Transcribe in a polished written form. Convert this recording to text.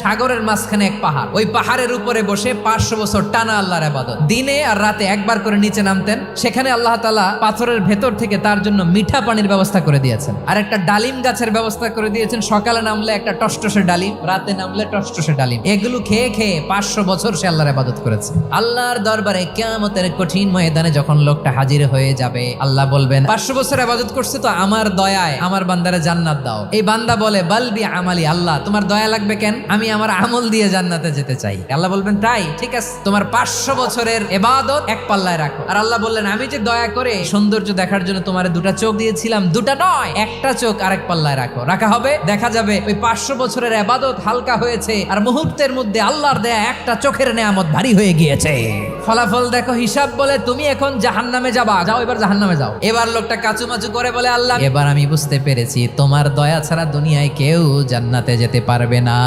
সাগরের মাঝখানে এক পাহাড়, ওই পাহাড়ের উপরে বসে 500 বছর টানা আল্লাহর ইবাদত, দিনে আর রাতে একবার করে নিচে নামতেন। সেখানে আল্লাহ তাআলা পাথরের ভেতর থেকে তার জন্য মিঠা পানির ব্যবস্থা করে দিয়েছেন, আর একটা ডালিম গাছের ব্যবস্থা করে দিয়েছেন। সকালে নামলে একটা টসটসে ডালিম, রাতে নামলে টসটসে ডালিম। এগুলো খেয়ে খেয়ে 500 বছর সে আল্লাহর ইবাদত করেছে। আল্লাহর দরবারে কিয়ামতের কঠিন ময়দানে যখন লোকটা হাজির হয়ে যাবে, আল্লাহ বলবেন 500 বছর ইবাদত করছে তো আমার দয়ায় আমার বান্দারে জান্নাত দাও। এই বান্দা বলে বালবি আমালি, আল্লাহ তোমার দয়া লাগবে কেন, আমি আমার আমল দিয়ে জান্নাতে যেতে চাই। আল্লাহ বলবেন তাই, ঠিক আছে, তোমার 500 বছরের ইবাদত এক পাল্লায় রাখো। আর আল্লাহ বললেন আমি যে দয়া করে সৌন্দর্য দেখার জন্য তোমারে 2টা চোখ দিয়েছিলাম, 2টা নয়, একটা চোখ আরেক পাল্লায় রাখো। রাখা হবে, দেখা যাবে ওই 500 বছরের ইবাদত হালকা হয়েছে আর মুহূর্তের মধ্যে আল্লাহর দেয়া একটা চোখের নেয়ামত ভারী হয়ে গিয়েছে। ফলাফল দেখো, হিসাব বলে তুমি এখন জাহান্নামে যাবা, যাও এবার জাহান্নামে যাও। এবার লোকটা কাচুমাচু করে বলে আল্লাহ এবার আমি বুঝতে পেরেছি তোমার দয়া ছাড়া দুনিয়ায় কেউ জান্নাতে যেতে পারবে না।